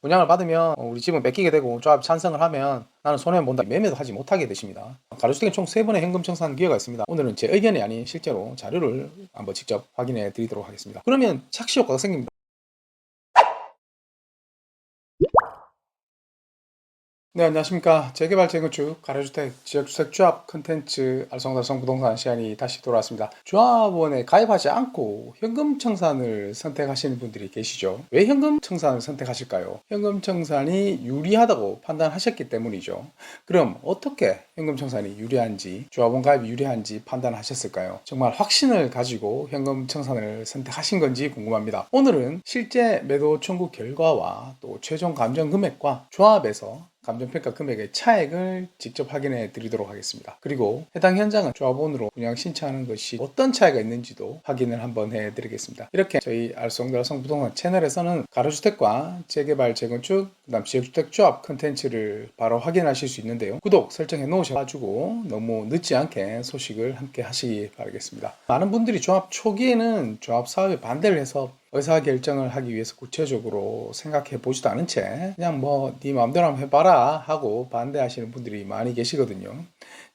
분양을 받으면 우리 집은 뺏기게 되고 조합이 찬성을 하면 나는 손해본다, 매매도 하지 못하게 되십니다. 가로수택에 총 3번의 현금 청산 기회가 있습니다. 오늘은 제 의견이 아닌 실제로 자료를 한번 직접 확인해 드리도록 하겠습니다. 그러면 착시 효과가 생깁니다. 네, 안녕하십니까. 재개발, 재건축, 가로주택, 지역주택 조합 컨텐츠 알쏭달쏭 부동산 시간이 다시 돌아왔습니다. 조합원에 가입하지 않고 현금 청산을 선택하시는 분들이 계시죠. 왜 현금 청산을 선택하실까요? 현금 청산이 유리하다고 판단하셨기 때문이죠. 그럼 어떻게 현금 청산이 유리한지, 조합원 가입이 유리한지 판단하셨을까요? 정말 확신을 가지고 현금 청산을 선택하신 건지 궁금합니다. 오늘은 실제 매도 청구 결과와 또 최종 감정 금액과 조합에서 감정평가 금액의 차액을 직접 확인해 드리도록 하겠습니다. 그리고 해당 현장은 조합원으로 분양 신청하는 것이 어떤 차이가 있는지도 확인을 한번 해 드리겠습니다. 이렇게 저희 알쏭달쏭 부동산 채널에서는 가로주택과 재개발, 재건축, 그다음 지역주택 조합 컨텐츠를 바로 확인하실 수 있는데요. 구독 설정해 놓으셔가지고 너무 늦지 않게 소식을 함께 하시기 바라겠습니다. 많은 분들이 조합 초기에는 조합 사업에 반대를 해서 의사결정을 하기 위해서 구체적으로 생각해 보지도 않은 채 그냥 뭐 네 마음대로 한번 해봐라 하고 반대하시는 분들이 많이 계시거든요.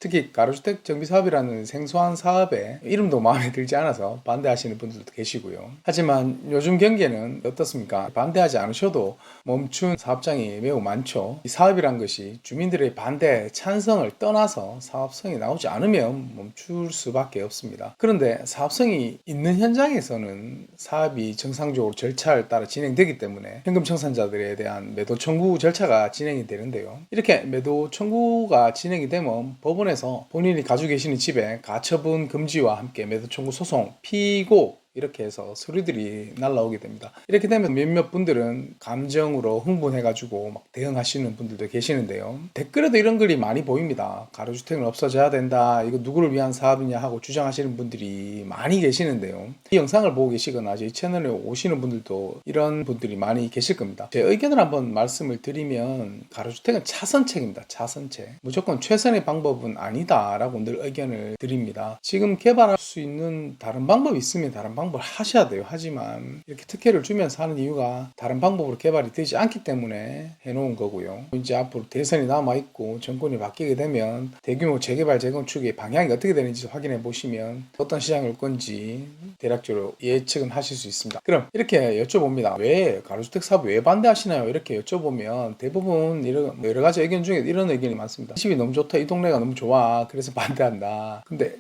특히 가로주택 정비사업이라는 생소한 사업에 이름도 마음에 들지 않아서 반대하시는 분들도 계시고요. 하지만 요즘 경기에는 어떻습니까? 반대하지 않으셔도 멈춘 사업장이 매우 많죠. 이 사업이란 것이 주민들의 반대, 찬성을 떠나서 사업성이 나오지 않으면 멈출 수밖에 없습니다. 그런데 사업성이 있는 현장에서는 사업이 정상적으로 절차를 따라 진행되기 때문에 현금 청산자들에 대한 매도 청구 절차가 진행이 되는데요. 이렇게 매도 청구가 진행이 되면 법원에서 본인이 가지고 계시는 집에 가처분 금지와 함께 매도 청구 소송, 피고 이렇게 해서 서류들이 날라오게 됩니다. 이렇게 되면 몇몇 분들은 감정으로 흥분해가지고 막 대응하시는 분들도 계시는데요. 댓글에도 이런 글이 많이 보입니다. 가로주택은 없어져야 된다. 이거 누구를 위한 사업이냐 하고 주장하시는 분들이 많이 계시는데요. 이 영상을 보고 계시거나 제 채널에 오시는 분들도 이런 분들이 많이 계실 겁니다. 제 의견을 한번 말씀을 드리면 가로주택은 차선책입니다. 차선책. 무조건 최선의 방법은 아니다라고 늘 의견을 드립니다. 지금 개발할 수 있는 다른 방법이 있으면 다른 방법을 하셔야 돼요. 하지만 이렇게 특혜를 주면서 하는 이유가 다른 방법으로 개발이 되지 않기 때문에 해놓은 거고요. 이제 앞으로 대선이 남아있고 정권이 바뀌게 되면 대규모 재개발, 재건축의 방향이 어떻게 되는지 확인해 보시면 어떤 시장이 올 건지 대략적으로 예측은 하실 수 있습니다. 그럼 이렇게 여쭤봅니다. 왜 가로주택 사업 왜 반대하시나요? 이렇게 여쭤보면 대부분 여러 가지 의견 중에 이런 의견이 많습니다. 집이 너무 좋다. 이 동네가 너무 좋아. 그래서 반대한다. 근데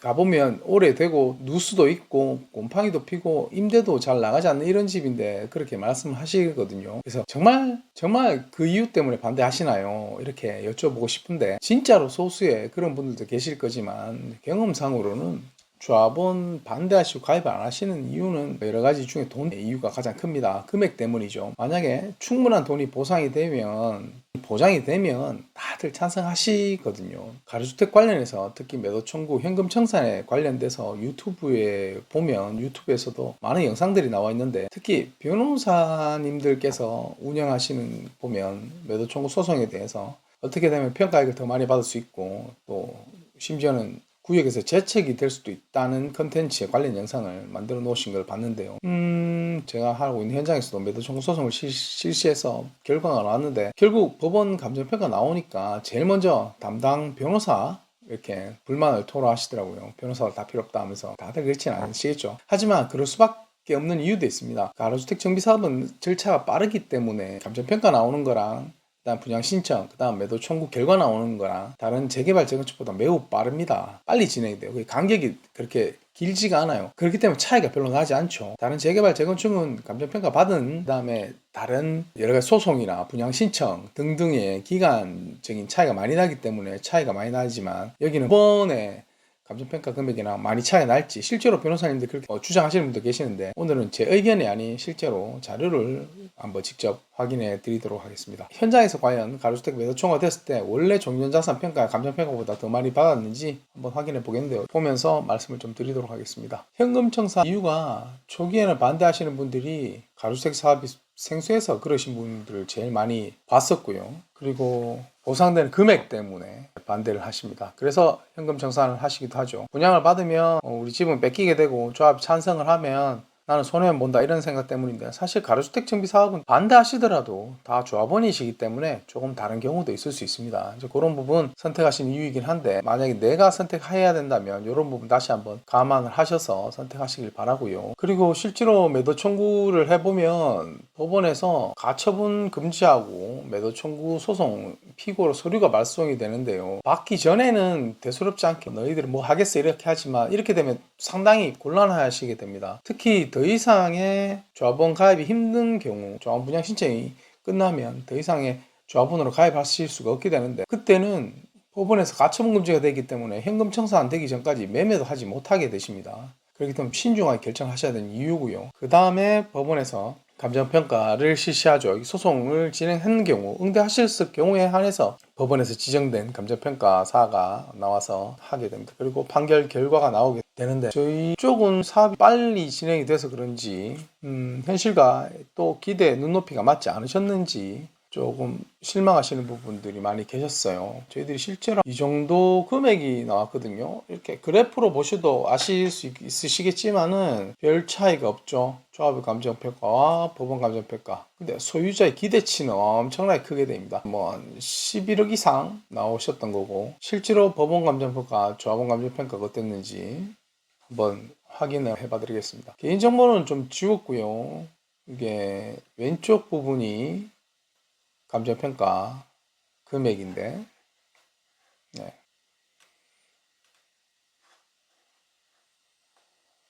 가보면 오래되고 누수도 있고 곰팡이도 피고 임대도 잘 나가지 않는 이런 집인데 그렇게 말씀하시거든요. 그래서 정말 그 이유 때문에 반대하시나요? 이렇게 여쭤보고 싶은데 진짜로 소수의 그런 분들도 계실 거지만 경험상으로는 조합원 반대하시고 가입 안 하시는 이유는 여러 가지 중에 돈 이유가 가장 큽니다. 금액 때문이죠. 만약에 충분한 돈이 보장이 되면 다들 찬성하시거든요. 가로주택 관련해서 특히 매도 청구, 현금 청산에 관련돼서 유튜브에서도 많은 영상들이 나와 있는데 특히 변호사님들께서 운영하시는 보면 매도 청구 소송에 대해서 어떻게 되면 평가액을 더 많이 받을 수 있고 또 심지어는 구역에서 재책이 될 수도 있다는 컨텐츠에 관련 영상을 만들어 놓으신 걸 봤는데요. 제가 하고 있는 현장에서도 매도 청구 소송을 실시해서 결과가 나왔는데 결국 법원 감정평가 나오니까 제일 먼저 담당 변호사 이렇게 불만을 토로하시더라고요. 변호사가 다 필요 없다 하면서 다들 그렇지는 않으시겠죠. 하지만 그럴 수밖에 없는 이유도 있습니다. 가로주택 정비사업은 절차가 빠르기 때문에 감정평가 나오는 거랑 그다음 분양 신청, 그다음 매도 청구 결과 나오는 거랑 다른 재개발, 재건축보다 매우 빠릅니다. 빨리 진행이 돼요. 간격이 그렇게 길지가 않아요. 그렇기 때문에 차이가 별로 나지 않죠. 다른 재개발, 재건축은 감정평가 받은 그다음에 다른 여러 가지 소송이나 분양 신청 등등의 기간적인 차이가 많이 나기 때문에 차이가 많이 나지만 여기는 이번에 감정평가 금액이나 많이 차이가 날지 실제로 변호사님들 그렇게 주장하시는 분도 계시는데 오늘은 제 의견이 아닌 실제로 자료를 한번 직접 확인해 드리도록 하겠습니다. 현장에서 과연 가로주택 매도 청구가 됐을 때 원래 종전자산 평가, 감정평가보다 더 많이 받았는지 한번 확인해 보겠는데요. 보면서 말씀을 좀 드리도록 하겠습니다. 현금 청산 이유가 초기에는 반대하시는 분들이 가로주택 사업이 생소해서 그러신 분들을 제일 많이 봤었고요. 그리고 보상되는 금액 때문에 반대를 하십니다. 그래서 현금 청산을 하시기도 하죠. 분양을 받으면 우리 집은 뺏기게 되고 조합이 찬성을 하면 나는 손해만 본다 이런 생각 때문인데, 사실 가로주택 정비 사업은 반대하시더라도 다 조합원이시기 때문에 조금 다른 경우도 있을 수 있습니다. 이제 그런 부분 선택하시는 이유이긴 한데, 만약에 내가 선택해야 된다면 이런 부분 다시 한번 감안을 하셔서 선택하시길 바라고요. 그리고 실제로 매도 청구를 해보면 법원에서 가처분 금지하고 매도 청구 소송 피고로 서류가 발송이 되는데요. 받기 전에는 대수롭지 않게 너희들이 뭐 하겠어 이렇게 하지만, 이렇게 되면 상당히 곤란하시게 됩니다. 특히 더 이상의 조합원 가입이 힘든 경우, 조합원 분양 신청이 끝나면 더 이상의 조합원으로 가입하실 수가 없게 되는데, 그때는 법원에서 가처분 금지가 되기 때문에 현금 청산 안 되기 전까지 매매도 하지 못하게 되십니다. 그렇기 때문에 신중하게 결정하셔야 되는 이유고요. 그 다음에 법원에서 감정평가를 실시하죠. 소송을 진행한 경우, 응대하실 경우에 한해서 법원에서 지정된 감정평가사가 나와서 하게 됩니다. 그리고 판결 결과가 나오게 되는데, 저희 쪽은 사업이 빨리 진행이 돼서 그런지 현실과 또 기대 눈높이가 맞지 않으셨는지 조금 실망하시는 부분들이 많이 계셨어요. 저희들이 실제로 이 정도 금액이 나왔거든요. 이렇게 그래프로 보셔도 아실 수 있으시겠지만은 별 차이가 없죠. 조합의 감정평가와 법원 감정평가. 근데 소유자의 기대치는 엄청나게 크게 됩니다. 뭐 11억 이상 나오셨던 거고, 실제로 법원 감정평가, 조합원 감정평가가 어땠는지 한번 확인을 해봐 드리겠습니다. 개인정보는 좀 지웠고요. 이게 왼쪽 부분이 감정평가 금액인데, 네.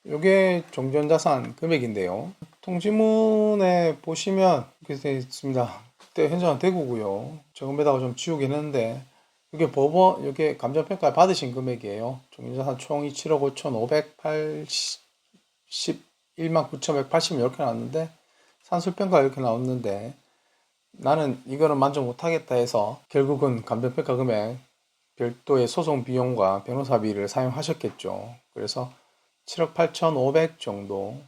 이게 종전자산 금액인데요. 통지문에 보시면 이렇게 되어 있습니다. 그때 현장은 대구고요. 적은배다가 좀 지우긴 했는데, 이게 법원, 이게 감정평가 받으신 금액이에요. 종전자산 총이 7억 5,581만 9,180 이렇게 나왔는데, 산술평가 이렇게 나왔는데, 나는 이거는 만족 못하겠다 해서 결국은 감정평가 금액 별도의 소송 비용과 변호사비를 사용하셨겠죠. 그래서 7억 8,500 정도로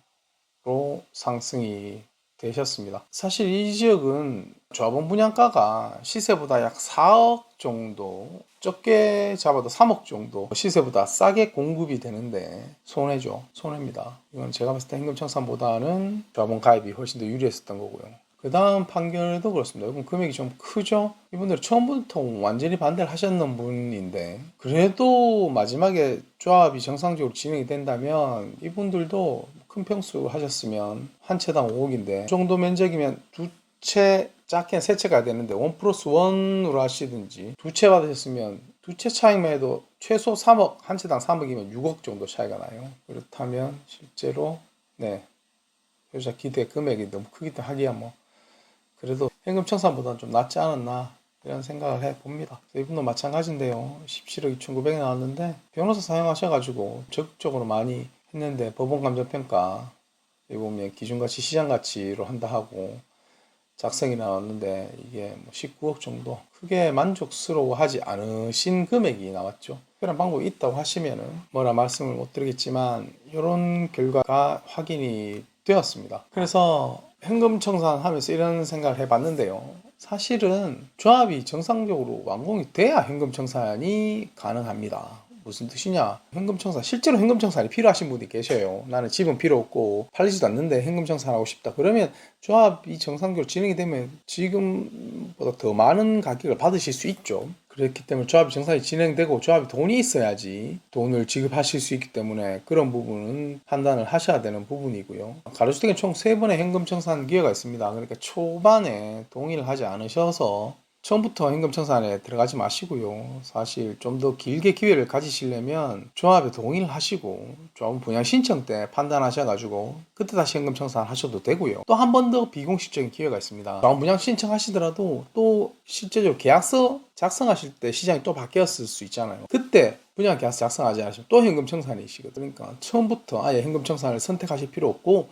상승이 되셨습니다. 사실 이 지역은 조합원 분양가가 시세보다 약 4억 정도, 적게 잡아도 3억 정도 시세보다 싸게 공급이 되는데 손해죠. 손해입니다. 이건 제가 봤을 때 현금청산보다는 조합원 가입이 훨씬 더 유리했었던 거고요. 그 다음 판결도 그렇습니다. 이건 금액이 좀 크죠? 이분들은 처음부터 완전히 반대를 하셨는 분인데, 그래도 마지막에 조합이 정상적으로 진행이 된다면 이분들도 큰 평수 하셨으면 한 채당 5억인데, 그 정도 면적이면 두 채, 작게는 세 채 가야 되는데 1 플러스 1으로 하시든지, 두 채 받으셨으면 두 채 차이만 해도 최소 3억, 한 채당 3억이면 6억 정도 차이가 나요. 그렇다면 실제로 소유자 기대 금액이 너무 크기 때문에 하기야 뭐 그래도 현금 청산보다는 좀 낫지 않았나 이런 생각을 해봅니다. 이분도 마찬가지인데요. 17억 2,900이 나왔는데 변호사 사용하셔가지고 적극적으로 많이 했는데, 법원 감정평가 여기 보면 기준가치 시장가치로 한다 하고 작성이 나왔는데, 이게 19억 정도, 크게 만족스러워하지 않으신 금액이 나왔죠. 특별한 방법이 있다고 하시면은 뭐라 말씀을 못 드리겠지만 이런 결과가 확인이 되었습니다. 그래서 현금 청산하면서 이런 생각을 해봤는데요. 사실은 조합이 정상적으로 완공이 돼야 현금 청산이 가능합니다. 무슨 뜻이냐? 현금 청산, 실제로 현금 청산이 필요하신 분이 계셔요. 나는 집은 필요 없고 팔리지도 않는데 현금 청산하고 싶다. 그러면 조합이 정상적으로 진행이 되면 지금보다 더 많은 가격을 받으실 수 있죠. 그렇기 때문에 조합이 정상이 진행되고 조합이 돈이 있어야지 돈을 지급하실 수 있기 때문에 그런 부분은 판단을 하셔야 되는 부분이고요. 가로수택은 총 3번의 현금 청산 기회가 있습니다. 그러니까 초반에 동의를 하지 않으셔서 처음부터 현금 청산에 들어가지 마시고요. 사실 좀 더 길게 기회를 가지시려면 조합에 동의를 하시고 조합 분양 신청 때 판단하셔가지고 그때 다시 현금 청산 하셔도 되고요. 또 한 번 더 비공식적인 기회가 있습니다. 조합 분양 신청하시더라도 또 실제적으로 계약서 작성하실 때 시장이 또 바뀌었을 수 있잖아요. 그때 분양 계약서 작성하지 않으시면 또 현금 청산이시거든요. 그러니까 처음부터 아예 현금 청산을 선택하실 필요 없고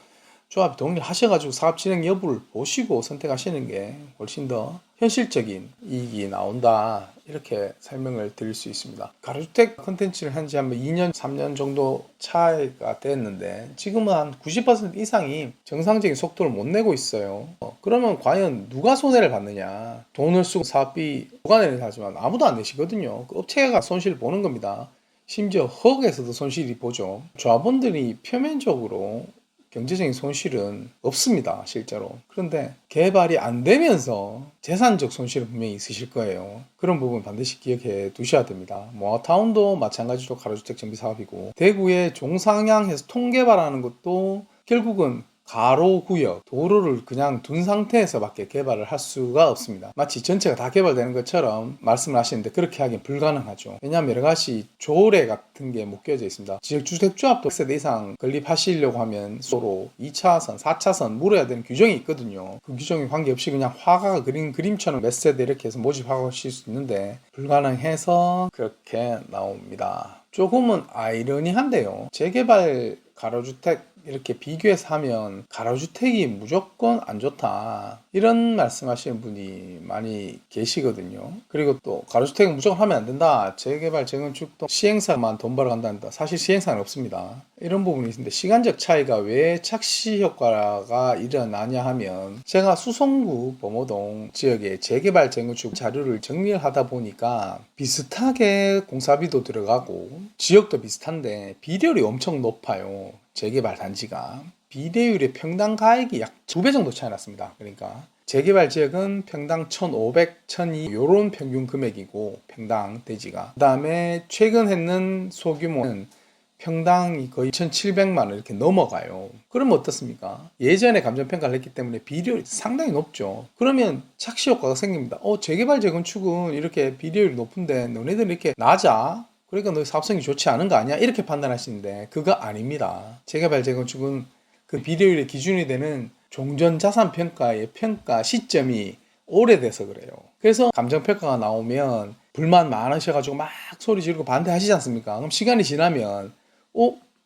조합이 동의를 하셔가지고 사업 진행 여부를 보시고 선택하시는 게 훨씬 더 현실적인 이익이 나온다, 이렇게 설명을 드릴 수 있습니다. 가로주택 컨텐츠를 한 지 한 2년, 3년 정도 차이가 됐는데 지금은 한 90% 이상이 정상적인 속도를 못 내고 있어요. 그러면 과연 누가 손해를 받느냐? 돈을 쓰고 사업비 누가 내는 하지만 아무도 안 내시거든요. 그 업체가 손실을 보는 겁니다. 심지어 허그에서도 손실이 보죠. 조합원들이 표면적으로 경제적인 손실은 없습니다, 실제로. 그런데 개발이 안 되면서 재산적 손실은 분명히 있으실 거예요. 그런 부분 반드시 기억해 두셔야 됩니다. 모아타운도 마찬가지로 가로주택 정비 사업이고, 대구에 종상향해서 통개발하는 것도 결국은 가로구역, 도로를 그냥 둔 상태에서밖에 개발을 할 수가 없습니다. 마치 전체가 다 개발되는 것처럼 말씀을 하시는데 그렇게 하긴 불가능하죠. 왜냐하면 여러 가지 조례 같은 게 묶여져 있습니다. 지역주택조합도 1세대 이상 건립하시려고 하면 서로 2차선, 4차선 물어야 되는 규정이 있거든요. 그 규정에 관계없이 그냥 화가가 그린 그림처럼 몇 세대 이렇게 해서 모집하실 수 있는데 불가능해서 그렇게 나옵니다. 조금은 아이러니한데요. 재개발 가로주택 이렇게 비교해서 하면 가로주택이 무조건 안 좋다 이런 말씀하시는 분이 많이 계시거든요. 그리고 또 가로주택은 무조건 하면 안 된다, 재개발 재건축도 시행사만 돈 벌어간다. 사실 시행사는 없습니다. 이런 부분이 있는데 시간적 차이가 왜 착시 효과가 일어나냐 하면, 제가 수성구 범호동 지역의 재개발 재건축 자료를 정리를 하다 보니까 비슷하게 공사비도 들어가고 지역도 비슷한데 비료율이 엄청 높아요. 재개발 단지가 비례율의 평당 가액이 약 2배 정도 차이 났습니다. 그러니까 재개발 지역은 평당 1,500, 1,200 이런 평균 금액이고 평당 대지가, 그 다음에 최근 했는 소규모는 평당이 거의 1,700만 원 이렇게 넘어가요. 그러면 어떻습니까? 예전에 감정평가를 했기 때문에 비례율이 상당히 높죠. 그러면 착시 효과가 생깁니다. 재개발 재건축은 이렇게 비례율이 높은데 너네들 이렇게 낮아? 그러니까 너 사업성이 좋지 않은 거 아니야? 이렇게 판단하시는데 그거 아닙니다. 재개발 재건축은 그 비례율의 기준이 되는 종전자산평가의 평가 시점이 오래돼서 그래요. 그래서 감정평가가 나오면 불만 많으셔가지고 막 소리 지르고 반대하시지 않습니까? 그럼 시간이 지나면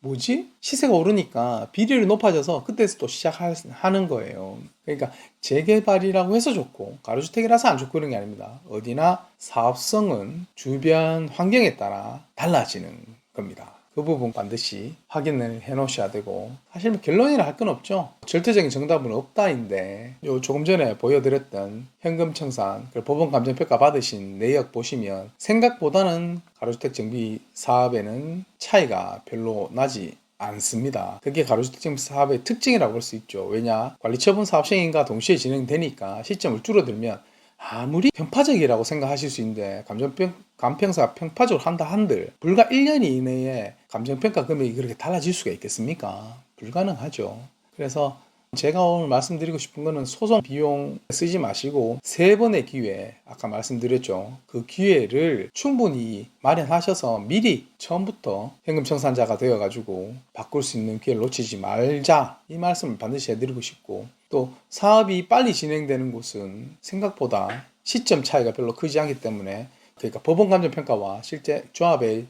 뭐지? 시세가 오르니까 비율이 높아져서 그때서 또 시작하는 거예요. 그러니까 재개발이라고 해서 좋고 가로주택이라서 안 좋고 그런 게 아닙니다. 어디나 사업성은 주변 환경에 따라 달라지는 겁니다. 그 부분 반드시 확인을 해 놓으셔야 되고, 사실 결론이라 할 건 없죠. 절대적인 정답은 없다인데 조금 전에 보여드렸던 현금 청산, 법원 감정평가 받으신 내역 보시면 생각보다는 가로주택 정비 사업에는 차이가 별로 나지 않습니다. 그게 가로주택 정비 사업의 특징이라고 볼 수 있죠. 왜냐? 관리처분 사업 시행인과 동시에 진행되니까 시점을 줄어들면 아무리 편파적이라고 생각하실 수 있는데 감평사가 편파적으로 한다 한들 불과 1년 이내에 감정평가 금액이 그렇게 달라질 수가 있겠습니까? 불가능하죠. 그래서 제가 오늘 말씀드리고 싶은 거는 소송 비용 쓰지 마시고 3번의 기회, 아까 말씀드렸죠. 그 기회를 충분히 마련하셔서 미리 처음부터 현금 청산자가 되어가지고 바꿀 수 있는 기회를 놓치지 말자, 이 말씀을 반드시 해드리고 싶고, 또 사업이 빨리 진행되는 곳은 생각보다 시점 차이가 별로 크지 않기 때문에, 그러니까 법원 감정평가와 실제 조합의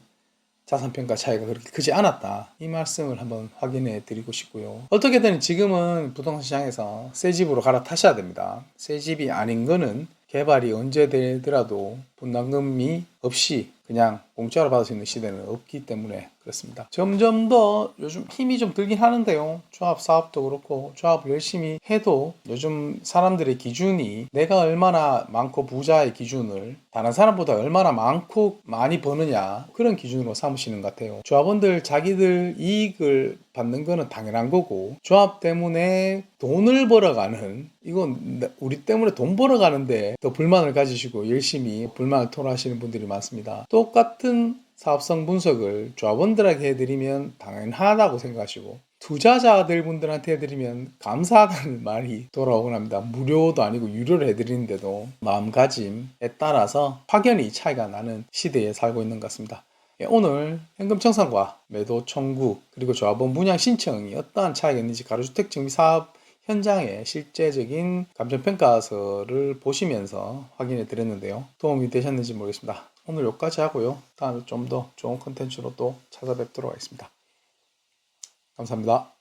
자산평가 차이가 그렇게 크지 않았다, 이 말씀을 한번 확인해 드리고 싶고요. 어떻게든 지금은 부동산 시장에서 새 집으로 갈아타셔야 됩니다. 새 집이 아닌 거는 개발이 언제 되더라도 분담금이 없이 그냥 공짜로 받을 수 있는 시대는 없기 때문에 그렇습니다. 점점 더 요즘 힘이 좀 들긴 하는데요. 조합 사업도 그렇고 조합을 열심히 해도 요즘 사람들의 기준이 내가 얼마나 많고 부자의 기준을 다른 사람보다 얼마나 많고 많이 버느냐, 그런 기준으로 삼으시는 것 같아요. 조합원들 자기들 이익을 받는 거는 당연한 거고, 조합 때문에 돈을 벌어가는, 이건 우리 때문에 돈 벌어가는데 또 불만을 가지시고 열심히 불만을 토로하시는 분들이 많습니다. 똑같은 사업성 분석을 조합원들에게 해드리면 당연하다고 생각하시고, 투자자들 분들한테 해드리면 감사하다는 말이 돌아오곤 합니다. 무료도 아니고 유료로 해드리는데도 마음가짐에 따라서 확연히 차이가 나는 시대에 살고 있는 것 같습니다. 오늘 현금 청산과 매도 청구 그리고 조합원 분양 신청이 어떠한 차이가 있는지 가로주택 정비 사업 현장의 실제적인 감정평가서를 보시면서 확인해 드렸는데요. 도움이 되셨는지 모르겠습니다. 오늘 여기까지 하고요. 다음에 좀 더 좋은 컨텐츠로 또 찾아뵙도록 하겠습니다. 감사합니다.